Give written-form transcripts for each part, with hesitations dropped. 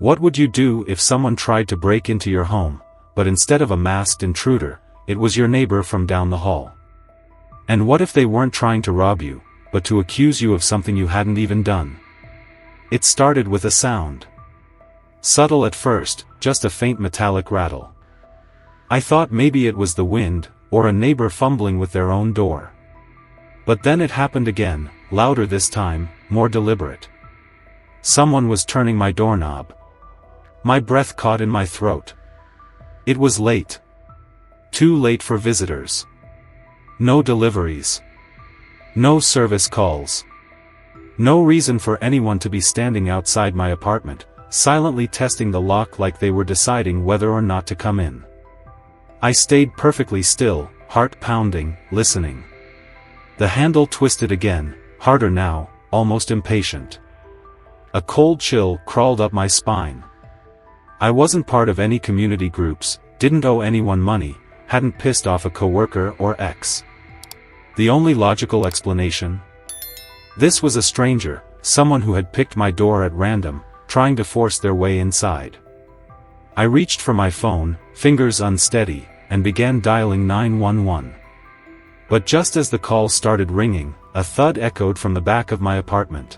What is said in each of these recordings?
What would you do if someone tried to break into your home, but instead of a masked intruder, it was your neighbor from down the hall? And what if they weren't trying to rob you, but to accuse you of something you hadn't even done? It started with a sound. Subtle at first, just a faint metallic rattle. I thought maybe it was the wind, or a neighbor fumbling with their own door. But then it happened again, louder this time, more deliberate. Someone was turning my doorknob. My breath caught in my throat. It was late. Too late for visitors. No deliveries. No service calls. No reason for anyone to be standing outside my apartment, silently testing the lock like they were deciding whether or not to come in. I stayed perfectly still, heart pounding, listening. The handle twisted again, harder now, almost impatient. A cold chill crawled up my spine. I wasn't part of any community groups, didn't owe anyone money, hadn't pissed off a coworker or ex. The only logical explanation? This was a stranger, someone who had picked my door at random, trying to force their way inside. I reached for my phone, fingers unsteady, and began dialing 911. But just as the call started ringing, a thud echoed from the back of my apartment.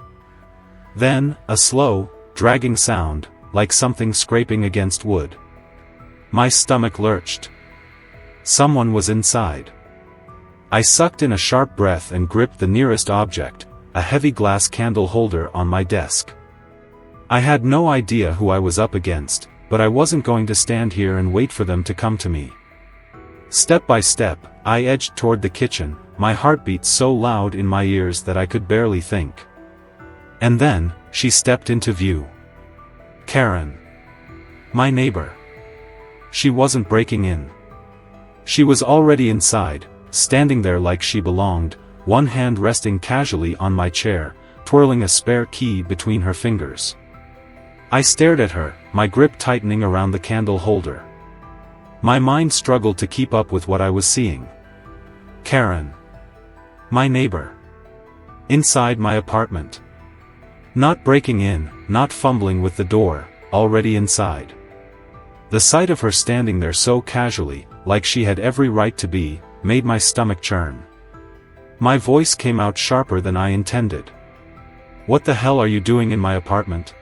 Then, a slow, dragging sound, like something scraping against wood. My stomach lurched. Someone was inside. I sucked in a sharp breath and gripped the nearest object, a heavy glass candle holder on my desk. I had no idea who I was up against, but I wasn't going to stand here and wait for them to come to me. Step by step, I edged toward the kitchen, my heartbeat so loud in my ears that I could barely think. And then, she stepped into view. Karen. My neighbor. She wasn't breaking in. She was already inside, standing there like she belonged, one hand resting casually on my chair, twirling a spare key between her fingers. I stared at her, my grip tightening around the candle holder. My mind struggled to keep up with what I was seeing. Karen. My neighbor. Inside my apartment. Not breaking in, not fumbling with the door, already inside. The sight of her standing there so casually, like she had every right to be, made my stomach churn. My voice came out sharper than I intended. What the hell are you doing in my apartment?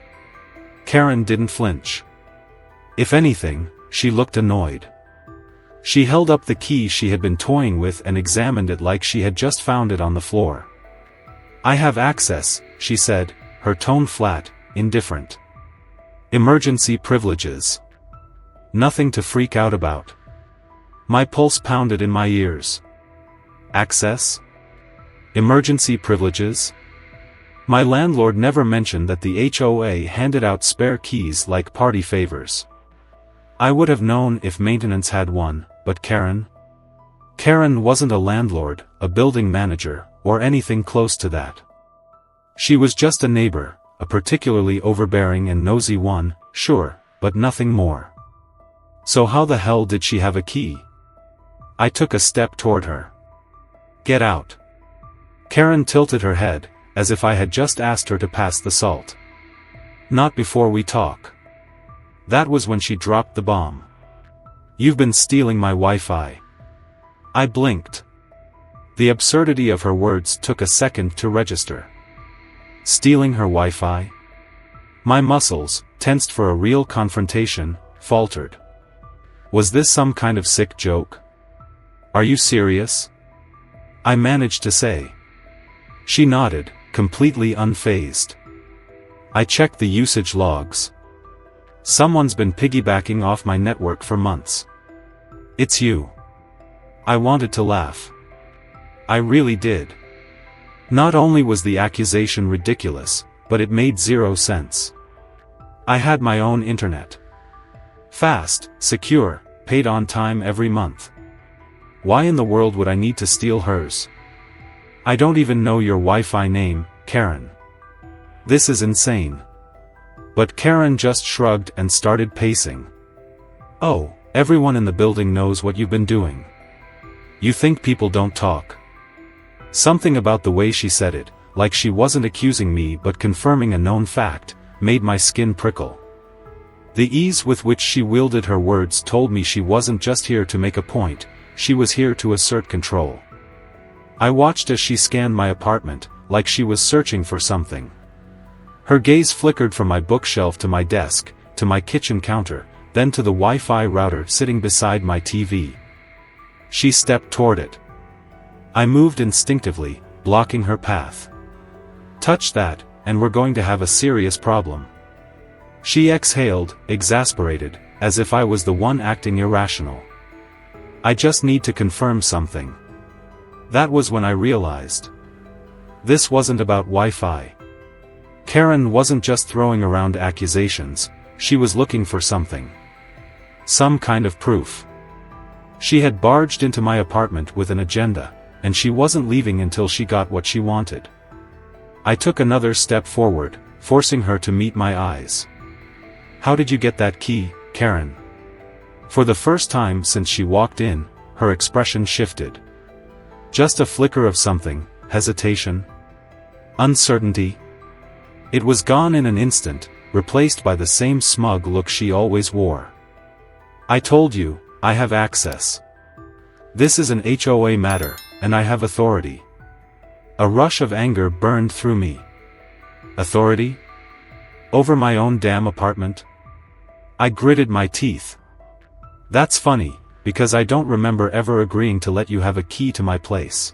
Karen didn't flinch. If anything, she looked annoyed. She held up the key she had been toying with and examined it like she had just found it on the floor. I have access, she said, her tone flat, indifferent. Emergency privileges. Nothing to freak out about. My pulse pounded in my ears. Access? Emergency privileges? My landlord never mentioned that the HOA handed out spare keys like party favors. I would have known if maintenance had one, but Karen? Karen wasn't a landlord, a building manager, or anything close to that. She was just a neighbor, a particularly overbearing and nosy one, sure, but nothing more. So how the hell did she have a key? I took a step toward her. Get out. Karen tilted her head, as if I had just asked her to pass the salt. Not before we talk. That was when she dropped the bomb. You've been stealing my Wi-Fi. I blinked. The absurdity of her words took a second to register. Stealing her Wi-Fi? My muscles, tensed for a real confrontation, faltered. Was this some kind of sick joke? Are you serious? I managed to say. She nodded, completely unfazed. I checked the usage logs. Someone's been piggybacking off my network for months. It's you. I wanted to laugh. I really did. Not only was the accusation ridiculous, but it made zero sense. I had my own internet. Fast, secure, paid on time every month. Why in the world would I need to steal hers? I don't even know your Wi-Fi name, Karen. This is insane. But Karen just shrugged and started pacing. Oh, everyone in the building knows what you've been doing. You think people don't talk? Something about the way she said it, like she wasn't accusing me but confirming a known fact, made my skin prickle. The ease with which she wielded her words told me she wasn't just here to make a point, she was here to assert control. I watched as she scanned my apartment, like she was searching for something. Her gaze flickered from my bookshelf to my desk, to my kitchen counter, then to the Wi-Fi router sitting beside my TV. She stepped toward it. I moved instinctively, blocking her path. Touch that, and we're going to have a serious problem. She exhaled, exasperated, as if I was the one acting irrational. I just need to confirm something. That was when I realized. This wasn't about Wi-Fi. Karen wasn't just throwing around accusations, she was looking for something. Some kind of proof. She had barged into my apartment with an agenda, and she wasn't leaving until she got what she wanted. I took another step forward, forcing her to meet my eyes. How did you get that key, Karen? For the first time since she walked in, her expression shifted. Just a flicker of something, hesitation? Uncertainty? It was gone in an instant, replaced by the same smug look she always wore. I told you, I have access. This is an HOA matter, and I have authority. A rush of anger burned through me. Authority? Over my own damn apartment? I gritted my teeth. That's funny, because I don't remember ever agreeing to let you have a key to my place.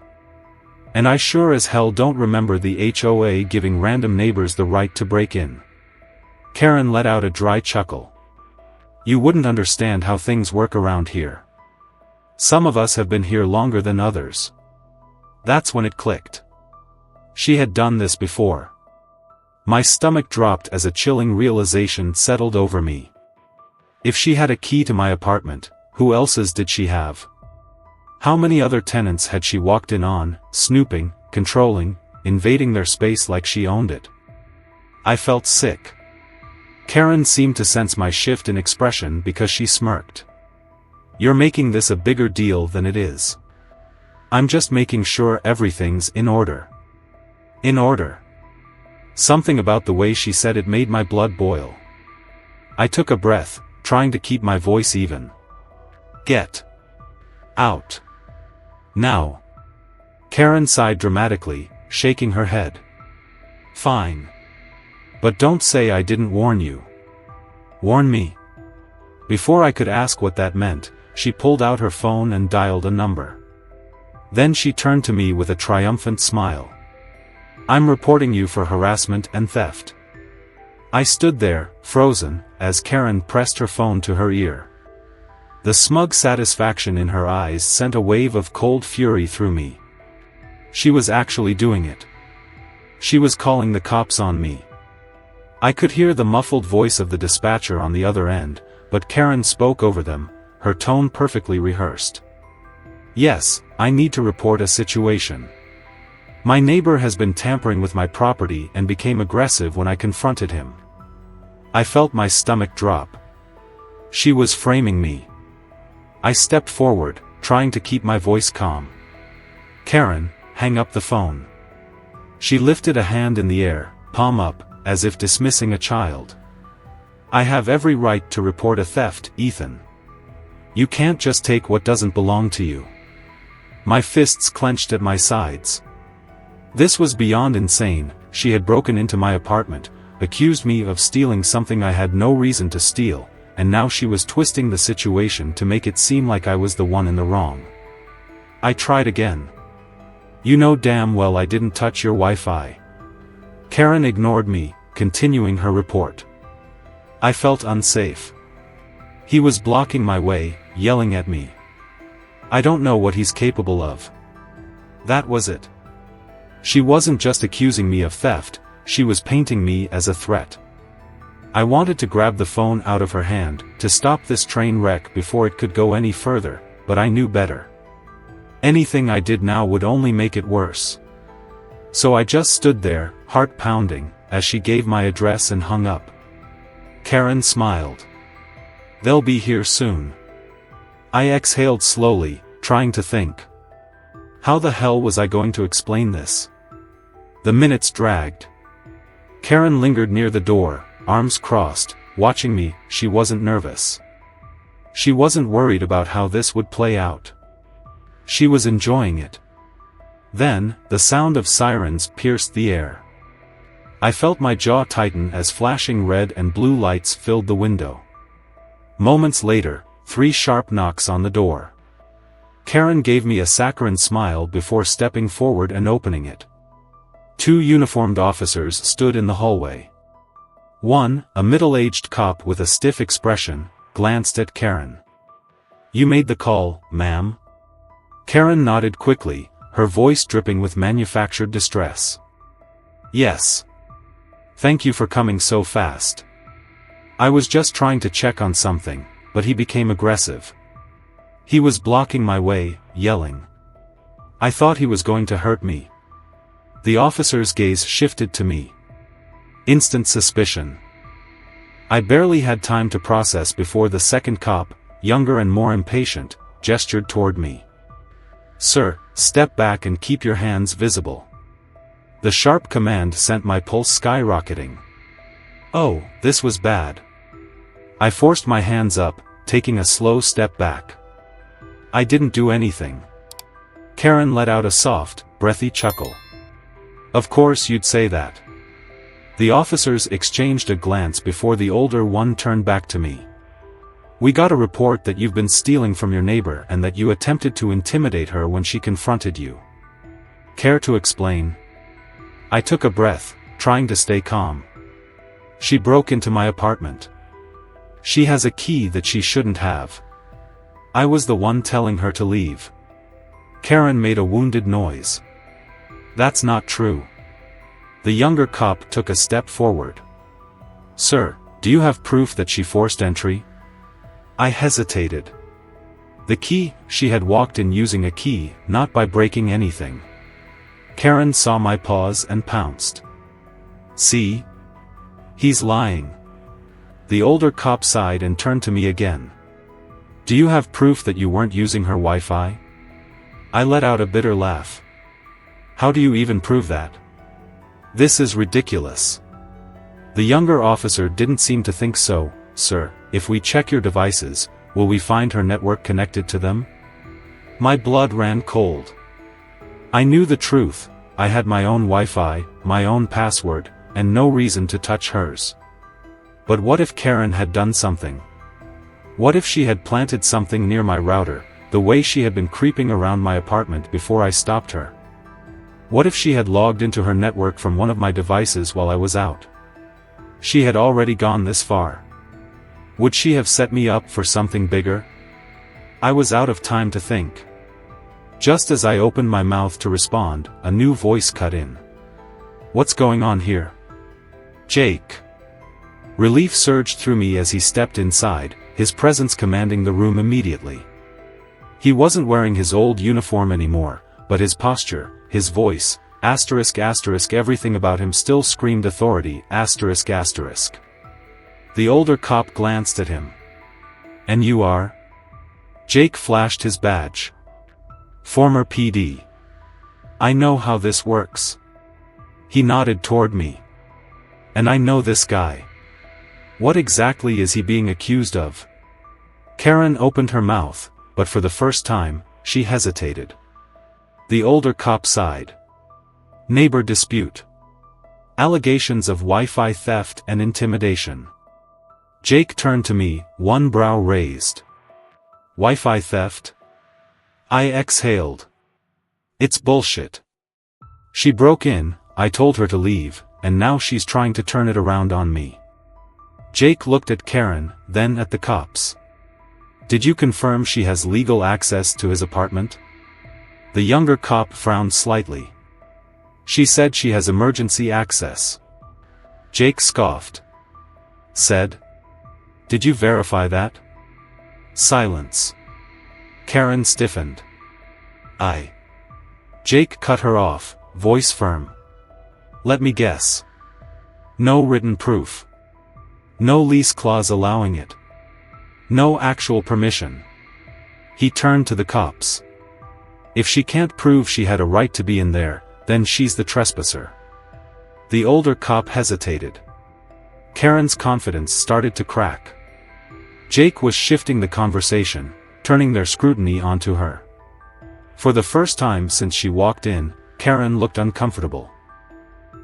And I sure as hell don't remember the HOA giving random neighbors the right to break in. Karen let out a dry chuckle. You wouldn't understand how things work around here. Some of us have been here longer than others. That's when it clicked. She had done this before. My stomach dropped as a chilling realization settled over me. If she had a key to my apartment, who else's did she have? How many other tenants had she walked in on, snooping, controlling, invading their space like she owned it? I felt sick. Karen seemed to sense my shift in expression because she smirked. You're making this a bigger deal than it is. I'm just making sure everything's in order. In order. Something about the way she said it made my blood boil. I took a breath, trying to keep my voice even. Get out. Now. Karen sighed dramatically, shaking her head. Fine. But don't say I didn't warn you. Warn me. Before I could ask what that meant, she pulled out her phone and dialed a number. Then she turned to me with a triumphant smile. I'm reporting you for harassment and theft. I stood there, frozen, as Karen pressed her phone to her ear. The smug satisfaction in her eyes sent a wave of cold fury through me. She was actually doing it. She was calling the cops on me. I could hear the muffled voice of the dispatcher on the other end, but Karen spoke over them, her tone perfectly rehearsed. Yes, I need to report a situation. My neighbor has been tampering with my property and became aggressive when I confronted him. I felt my stomach drop. She was framing me. I stepped forward, trying to keep my voice calm. Karen, hang up the phone. She lifted a hand in the air, palm up, as if dismissing a child. I have every right to report a theft, Ethan. You can't just take what doesn't belong to you. My fists clenched at my sides. This was beyond insane. She had broken into my apartment, accused me of stealing something I had no reason to steal, and now she was twisting the situation to make it seem like I was the one in the wrong. I tried again. You know damn well I didn't touch your Wi-Fi. Karen ignored me, continuing her report. I felt unsafe. He was blocking my way, yelling at me. I don't know what he's capable of. That was it. She wasn't just accusing me of theft, she was painting me as a threat. I wanted to grab the phone out of her hand, to stop this train wreck before it could go any further, but I knew better. Anything I did now would only make it worse. So I just stood there, heart pounding, as she gave my address and hung up. Karen smiled. They'll be here soon. I exhaled slowly, trying to think. How the hell was I going to explain this? The minutes dragged. Karen lingered near the door, arms crossed, watching me. She wasn't nervous. She wasn't worried about how this would play out. She was enjoying it. Then, the sound of sirens pierced the air. I felt my jaw tighten as flashing red and blue lights filled the window. Moments later, 3 sharp knocks on the door. Karen gave me a saccharine smile before stepping forward and opening it. 2 uniformed officers stood in the hallway. One, a middle-aged cop with a stiff expression, glanced at Karen. "You made the call, ma'am?" Karen nodded quickly, her voice dripping with manufactured distress. "Yes. Thank you for coming so fast. I was just trying to check on something, but he became aggressive. He was blocking my way, yelling. I thought he was going to hurt me." The officer's gaze shifted to me. Instant suspicion. I barely had time to process before the second cop, younger and more impatient, gestured toward me. "Sir, step back and keep your hands visible." The sharp command sent my pulse skyrocketing. Oh, this was bad. I forced my hands up, taking a slow step back. "I didn't do anything." Karen let out a soft, breathy chuckle. "Of course you'd say that." The officers exchanged a glance before the older one turned back to me. "We got a report that you've been stealing from your neighbor and that you attempted to intimidate her when she confronted you. Care to explain?" I took a breath, trying to stay calm. "She broke into my apartment. She has a key that she shouldn't have. I was the one telling her to leave." Karen made a wounded noise. "That's not true." The younger cop took a step forward. "Sir, do you have proof that she forced entry?" I hesitated. The key, she had walked in using a key, not by breaking anything. Karen saw my pause and pounced. "See? He's lying." The older cop sighed and turned to me again. "Do you have proof that you weren't using her Wi-Fi?" I let out a bitter laugh. "How do you even prove that? This is ridiculous." The younger officer didn't seem to think so. "Sir, if we check your devices, will we find her network connected to them?" My blood ran cold. I knew the truth. I had my own Wi-Fi, my own password, and no reason to touch hers. But what if Karen had done something? What if she had planted something near my router, the way she had been creeping around my apartment before I stopped her? What if she had logged into her network from one of my devices while I was out? She had already gone this far. Would she have set me up for something bigger? I was out of time to think. Just as I opened my mouth to respond, a new voice cut in. "What's going on here?" "Jake." Relief surged through me as he stepped inside, his presence commanding the room immediately. He wasn't wearing his old uniform anymore, but his posture, his voice, everything about him still screamed authority, The older cop glanced at him. "And you are?" Jake flashed his badge. "Former PD. I know how this works." He nodded toward me. "And I know this guy. What exactly is he being accused of?" Karen opened her mouth, but for the first time, she hesitated. The older cop sighed. "Neighbor dispute. Allegations of Wi-Fi theft and intimidation." Jake turned to me, one brow raised. "Wi-Fi theft?" I exhaled. "It's bullshit. She broke in, I told her to leave, and now she's trying to turn it around on me." Jake looked at Karen, then at the cops. "Did you confirm she has legal access to his apartment?" The younger cop frowned slightly. "She said she has emergency access." Jake scoffed. Said, "Did you verify that?" Silence. Karen stiffened. Jake cut her off, voice firm. "Let me guess. No written proof. No lease clause allowing it. No actual permission." He turned to the cops. "If she can't prove she had a right to be in there, then she's the trespasser." The older cop hesitated. Karen's confidence started to crack. Jake was shifting the conversation, turning their scrutiny onto her. For the first time since she walked in, Karen looked uncomfortable.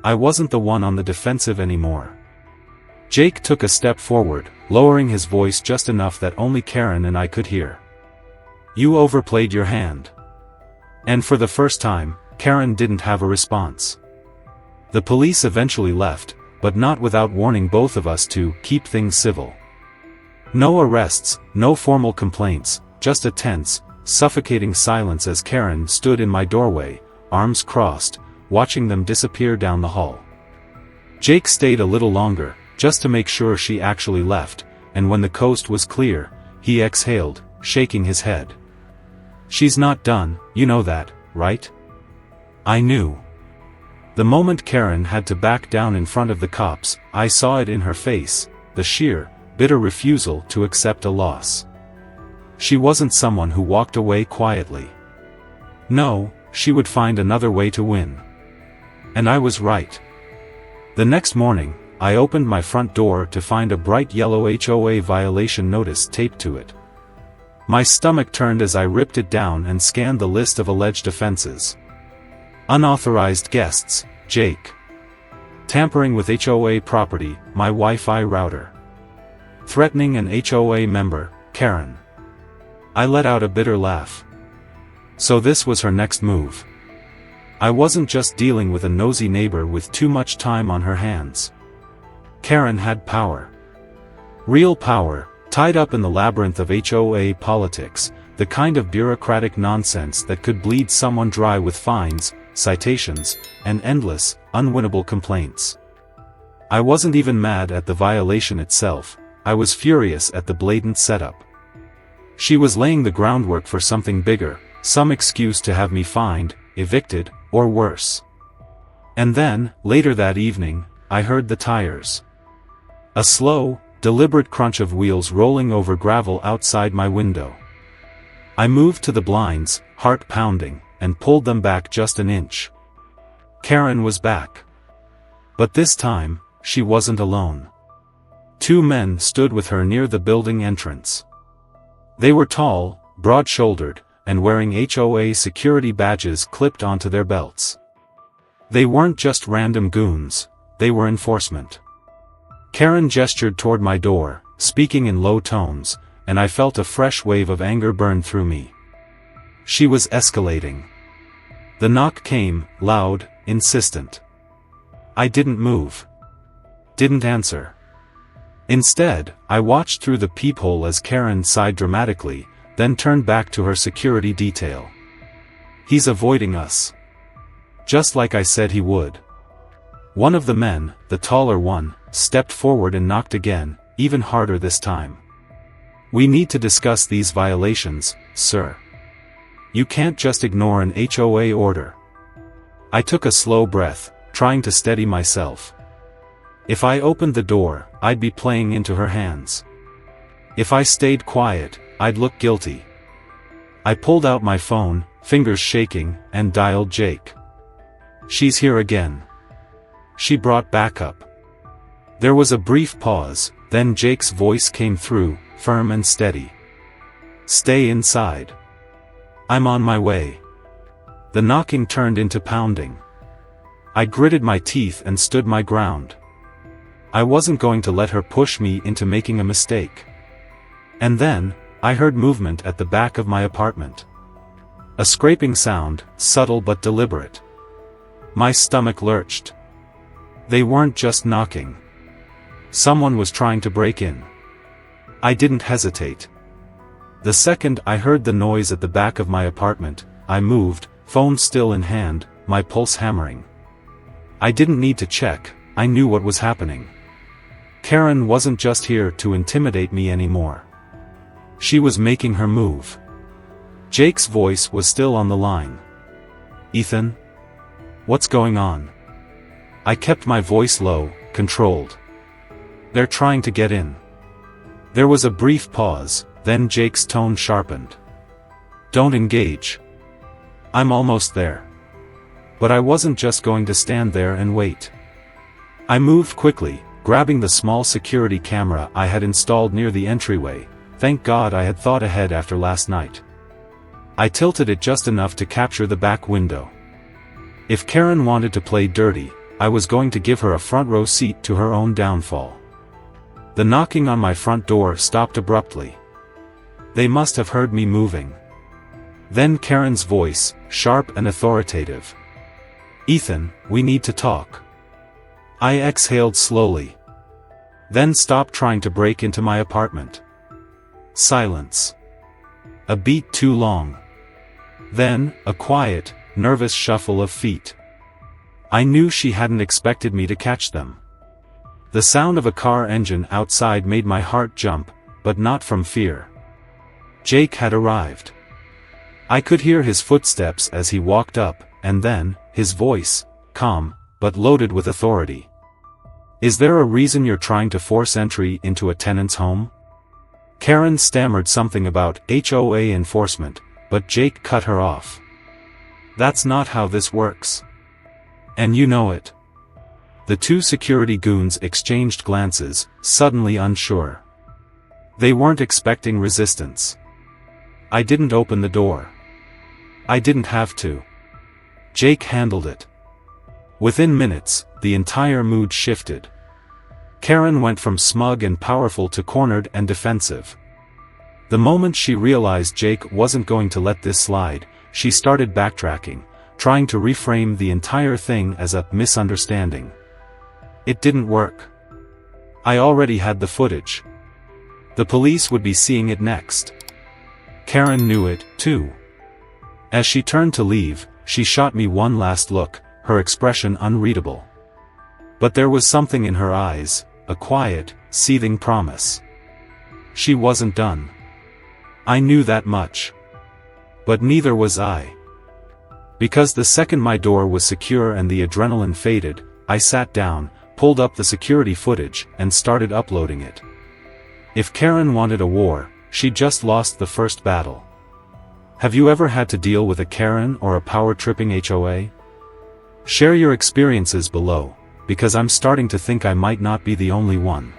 I wasn't the one on the defensive anymore. Jake took a step forward, lowering his voice just enough that only Karen and I could hear. You overplayed your hand. And for the first time, Karen didn't have a response. The police eventually left, but not without warning both of us to keep things civil. No arrests, no formal complaints, just a tense, suffocating silence as Karen stood in my doorway, arms crossed, watching them disappear down the hall. Jake stayed a little longer, just to make sure she actually left, and when the coast was clear, he exhaled, shaking his head. She's not done, you know that, right? I knew. The moment Karen had to back down in front of the cops, I saw it in her face, the sheer, bitter refusal to accept a loss. She wasn't someone who walked away quietly. No, she would find another way to win. And I was right. The next morning, I opened my front door to find a bright yellow HOA violation notice taped to it. My stomach turned as I ripped it down and scanned the list of alleged offenses. Unauthorized guests, Jake. Tampering with HOA property, my Wi-Fi router. Threatening an HOA member, Karen. I let out a bitter laugh. So this was her next move. I wasn't just dealing with a nosy neighbor with too much time on her hands. Karen had power. Real power, tied up in the labyrinth of HOA politics, the kind of bureaucratic nonsense that could bleed someone dry with fines, citations, and endless, unwinnable complaints. I wasn't even mad at the violation itself, I was furious at the blatant setup. She was laying the groundwork for something bigger, some excuse to have me fined, evicted, or worse. And then, later that evening, I heard the tires. A slow, deliberate crunch of wheels rolling over gravel outside my window. I moved to the blinds, heart pounding, and pulled them back just an inch. Karen was back. But this time, she wasn't alone. Two men stood with her near the building entrance. They were tall, broad-shouldered, and wearing HOA security badges clipped onto their belts. They weren't just random goons, they were enforcement. Karen gestured toward my door, speaking in low tones, and I felt a fresh wave of anger burn through me. She was escalating. The knock came, loud, insistent. I didn't move. Didn't answer. Instead, I watched through the peephole as Karen sighed dramatically, then turned back to her security detail. He's avoiding us. Just like I said he would. One of the men, the taller one, stepped forward and knocked again, even harder this time. We need to discuss these violations, sir. You can't just ignore an HOA order. I took a slow breath, trying to steady myself. If I opened the door, I'd be playing into her hands. If I stayed quiet, I'd look guilty. I pulled out my phone, fingers shaking, and dialed Jake. She's here again. She brought backup. There was a brief pause, then Jake's voice came through, firm and steady. Stay inside. I'm on my way. The knocking turned into pounding. I gritted my teeth and stood my ground. I wasn't going to let her push me into making a mistake. And then, I heard movement at the back of my apartment. A scraping sound, subtle but deliberate. My stomach lurched. They weren't just knocking. Someone was trying to break in. I didn't hesitate. The second I heard the noise at the back of my apartment, I moved, phone still in hand, my pulse hammering. I didn't need to check, I knew what was happening. Karen wasn't just here to intimidate me anymore. She was making her move. Jake's voice was still on the line. Ethan? What's going on? I kept my voice low, controlled. They're trying to get in. There was a brief pause, then Jake's tone sharpened. Don't engage. I'm almost there. But I wasn't just going to stand there and wait. I moved quickly, grabbing the small security camera I had installed near the entryway. Thank God I had thought ahead after last night. I tilted it just enough to capture the back window. If Karen wanted to play dirty, I was going to give her a front row seat to her own downfall. The knocking on my front door stopped abruptly. They must have heard me moving. Then Karen's voice, sharp and authoritative. "Ethan, we need to talk." I exhaled slowly. Then stopped trying to break into my apartment. Silence. A beat too long. Then, a quiet, nervous shuffle of feet. I knew she hadn't expected me to catch them. The sound of a car engine outside made my heart jump, but not from fear. Jake had arrived. I could hear his footsteps as he walked up, and then, his voice, calm, but loaded with authority. "Is there a reason you're trying to force entry into a tenant's home?" Karen stammered something about HOA enforcement, but Jake cut her off. "That's not how this works. And you know it." The two security goons exchanged glances, suddenly unsure. They weren't expecting resistance. I didn't open the door. I didn't have to. Jake handled it. Within minutes, the entire mood shifted. Karen went from smug and powerful to cornered and defensive. The moment she realized Jake wasn't going to let this slide, she started backtracking, trying to reframe the entire thing as a misunderstanding. It didn't work. I already had the footage. The police would be seeing it next. Karen knew it, too. As she turned to leave, she shot me one last look, her expression unreadable. But there was something in her eyes, a quiet, seething promise. She wasn't done. I knew that much. But neither was I. Because the second my door was secure and the adrenaline faded, I sat down, pulled up the security footage, and started uploading it. If Karen wanted a war, she'd just lost the first battle. Have you ever had to deal with a Karen or a power-tripping HOA? Share your experiences below, because I'm starting to think I might not be the only one.